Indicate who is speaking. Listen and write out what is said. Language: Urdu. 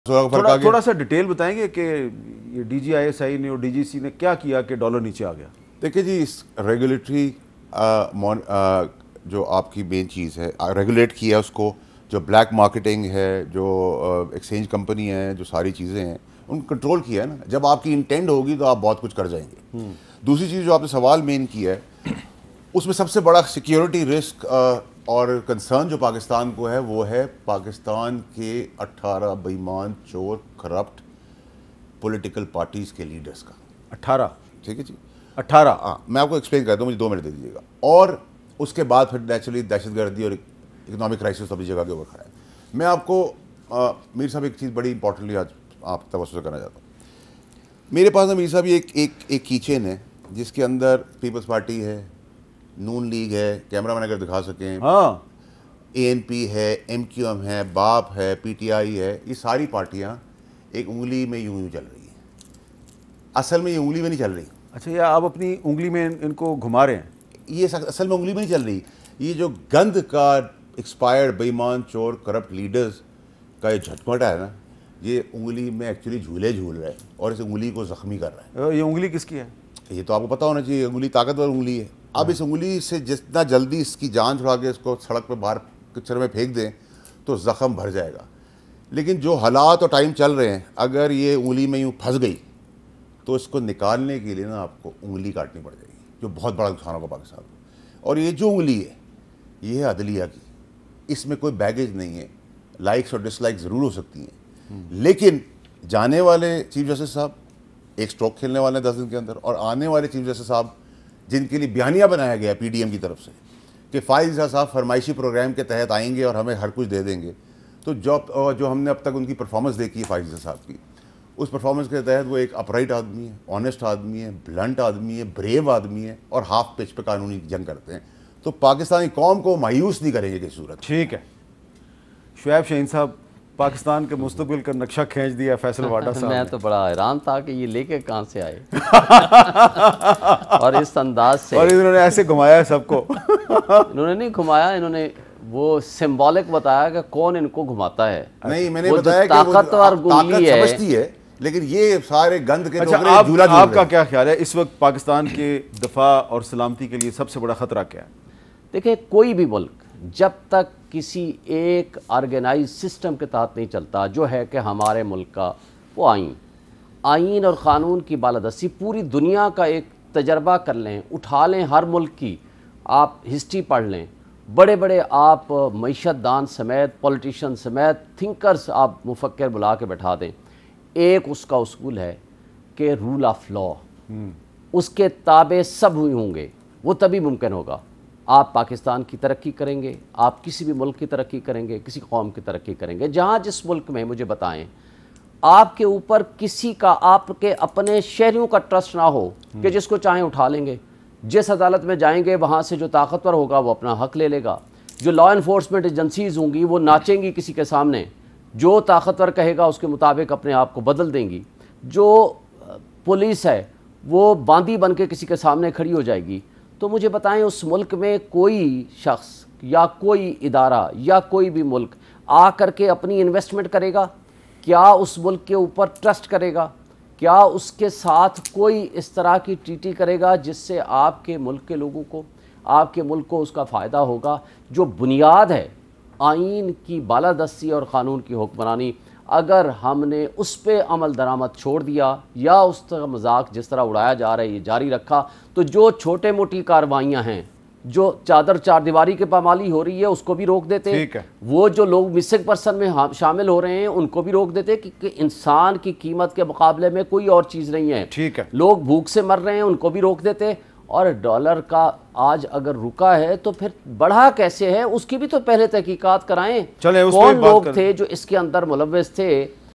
Speaker 1: تھوڑا سا ڈیٹیل بتائیں گے کہ یہ D G I S I نے اور ڈی جی سی نے کیا کیا کہ ڈالر نیچے آ گیا؟
Speaker 2: دیکھیں جی، اس ریگولیٹری جو آپ کی مین چیز ہے، ریگولیٹ کیا اس کو، جو بلیک مارکیٹنگ ہے، جو ایکسچینج کمپنی ہیں، جو ساری چیزیں ہیں ان کو کنٹرول کیا ہے نا۔ جب آپ کی انٹینڈ ہوگی تو آپ بہت کچھ کر جائیں گے۔ دوسری چیز جو آپ نے سوال مین کیا ہے، اس میں سب سے بڑا سیکیورٹی رسک اور کنسرن جو پاکستان کو ہے وہ ہے پاکستان کے 18 بے ایمان چور کرپٹ پولیٹیکل پارٹیز کے لیڈرز کا۔
Speaker 1: 18؟
Speaker 2: ٹھیک ہے جی،
Speaker 1: 18۔
Speaker 2: ہاں، میں آپ کو ایکسپلین کرتا ہوں، مجھے 2 منٹ دے دیجیے گا۔ اور اس کے بعد پھر نیچرلی دہشت گردی اور اکنامک کرائسس اپنی جگہ کے اوپر کھڑا ہے۔ میں آپ کو میر صاحب ایک چیز بڑی امپورٹنٹلی آج آپ تک توسط کرنا چاہتا ہوں۔ میرے پاس نا میر صاحب ایک کی چین ہے جس کے اندر پیپلز پارٹی ہے، نون لیگ ہے، کیمرہ مین اگر دکھا سکیں،
Speaker 1: ہاں،
Speaker 2: اے این پی ہے، ایم کیو ایم ہے، باپ ہے، پی ٹی آئی ہے، یہ ساری پارٹیاں ایک انگلی میں یوں چل رہی ہیں۔ اصل میں یہ انگلی میں نہیں چل رہی۔
Speaker 1: اچھا، یہ آپ اپنی انگلی میں ان کو گھما رہے ہیں؟
Speaker 2: یہ اصل میں انگلی میں نہیں چل رہی۔ یہ جو گند کا ایکسپائرڈ بے ایمان چور کرپٹ لیڈرز کا یہ جھٹپٹا ہے نا، یہ انگلی میں ایکچولی جھولے جھول رہا ہے اور اس انگلی کو زخمی کر رہا ہے۔
Speaker 1: یہ انگلی کس کی ہے؟
Speaker 2: یہ تو آپ کو پتہ ہونا چاہیے، انگلی طاقتور انگلی ہے۔ اب اس انگلی سے جتنا جلدی اس کی جان چھڑا کے اس کو سڑک پہ باہر کچرے میں پھینک دیں تو زخم بھر جائے گا۔ لیکن جو حالات اور ٹائم چل رہے ہیں، اگر یہ انگلی میں یوں پھنس گئی تو اس کو نکالنے کے لیے نا آپ کو انگلی کاٹنی پڑ جائے گی، جو بہت بڑا نقصان ہوگا پاکستان کو۔ اور یہ جو انگلی ہے یہ ہے عدلیہ کی، اس میں کوئی بیگیج نہیں ہے۔ لائکس اور ڈس لائکس ضرور ہو سکتی ہیں، لیکن جانے والے چیف جسٹس صاحب ایک سٹروک کھیلنے والے ہیں 10 دن کے اندر، اور آنے والے چیف جسٹس صاحب جن کے لیے بیانیہ بنایا گیا پی ڈی ایم کی طرف سے کہ فائز صاحب فرمائشی پروگرام کے تحت آئیں گے اور ہمیں ہر کچھ دے دیں گے، تو جو ہم نے اب تک ان کی پرفارمنس دیکھی ہے فائز صاحب کی، اس پرفارمنس کے تحت وہ ایک اپرائٹ آدمی ہے، آنیسٹ آدمی ہے، بلنٹ آدمی ہے، بریو آدمی ہے، اور ہاف پچ پہ قانونی جنگ کرتے ہیں، تو پاکستانی قوم کو مایوس نہیں کریں گے کسی صورت۔
Speaker 1: ٹھیک ہے، شعیب شاہین صاحب، پاکستان کے مستقبل کا نقشہ کھینچ دیا فیصل واڈا صاحب
Speaker 3: میں تو بڑا حیران تھا کہ یہ لے کے کہاں سے آئے اور اس انداز سے،
Speaker 1: اور انہوں نے ایسے گھمایا ہے سب کو۔
Speaker 3: انہوں نے نہیں گھمایا، انہوں نے وہ سمبولک بتایا کہ کون ان کو گھماتا ہے۔
Speaker 2: نہیں، میں نے بتایا کہ وہ
Speaker 3: طاقتور
Speaker 2: طاقت
Speaker 3: گولی ہے،
Speaker 2: سمجھتی ہے، لیکن یہ سارے گند کے
Speaker 1: اچھا،
Speaker 2: ٹوکرے جھولا جھول
Speaker 1: آپ کا
Speaker 2: رہے ہیں۔
Speaker 1: کیا خیال ہے اس وقت پاکستان کے دفاع اور سلامتی کے لیے سب سے بڑا خطرہ کیا ہے؟
Speaker 3: دیکھیں کوئی بھی ملک جب تک کسی ایک آرگنائز سسٹم کے تحت نہیں چلتا، جو ہے کہ ہمارے ملک کا وہ آئین اور قانون کی بالادستی، پوری دنیا کا ایک تجربہ کر لیں، اٹھا لیں ہر ملک کی، آپ ہسٹری پڑھ لیں، بڑے بڑے آپ معیشت دان سمیت، پولیٹیشین سمیت، تھنکرز آپ مفکر بلا کے بٹھا دیں، ایک اس کا اصول ہے کہ رول آف لا، اس کے تابع سب ہوئی ہوں گے، وہ تبھی ممکن ہوگا۔ آپ پاکستان کی ترقی کریں گے، آپ کسی بھی ملک کی ترقی کریں گے، کسی قوم کی ترقی کریں گے، جہاں جس ملک میں مجھے بتائیں آپ کے اوپر کسی کا، آپ کے اپنے شہریوں کا ٹرسٹ نہ ہو کہ جس کو چاہیں اٹھا لیں گے، جس عدالت میں جائیں گے وہاں سے جو طاقتور ہوگا وہ اپنا حق لے لے گا، جو لا انفورسمنٹ ایجنسیز ہوں گی وہ ناچیں گی کسی کے سامنے، جو طاقتور کہے گا اس کے مطابق اپنے آپ کو بدل دیں گی، جو پولیس ہے وہ باندی بن کے کسی کے سامنے کھڑی ہو جائے گی۔ تو مجھے بتائیں اس ملک میں کوئی شخص یا کوئی ادارہ یا کوئی بھی ملک آ کر کے اپنی انویسٹمنٹ کرے گا؟ کیا اس ملک کے اوپر ٹرسٹ کرے گا؟ کیا اس کے ساتھ کوئی اس طرح کی ٹریٹی کرے گا جس سے آپ کے ملک کے لوگوں کو، آپ کے ملک کو اس کا فائدہ ہوگا؟ جو بنیاد ہے آئین کی بالادستی اور قانون کی حکمرانی، اگر ہم نے اس پہ عمل درآمد چھوڑ دیا یا اس طرح مذاق جس طرح اڑایا جا رہا ہے یہ جاری رکھا، تو جو چھوٹے موٹی کارروائیاں ہیں، جو چادر چار دیواری کے پامالی ہو رہی ہے اس کو بھی روک دیتے، وہ جو لوگ مسنگ پرسن میں شامل ہو رہے ہیں ان کو بھی روک دیتے، کہ انسان کی قیمت کے مقابلے میں کوئی اور چیز نہیں ہے، لوگ بھوک سے مر رہے ہیں ان کو بھی روک دیتے۔ اور ڈالر کا آج اگر رکا ہے تو پھر بڑھا کیسے ہے، اس کی بھی تو پہلے تحقیقات کرائیں، کون لوگ تھے جو اس کے اندر ملوث تھے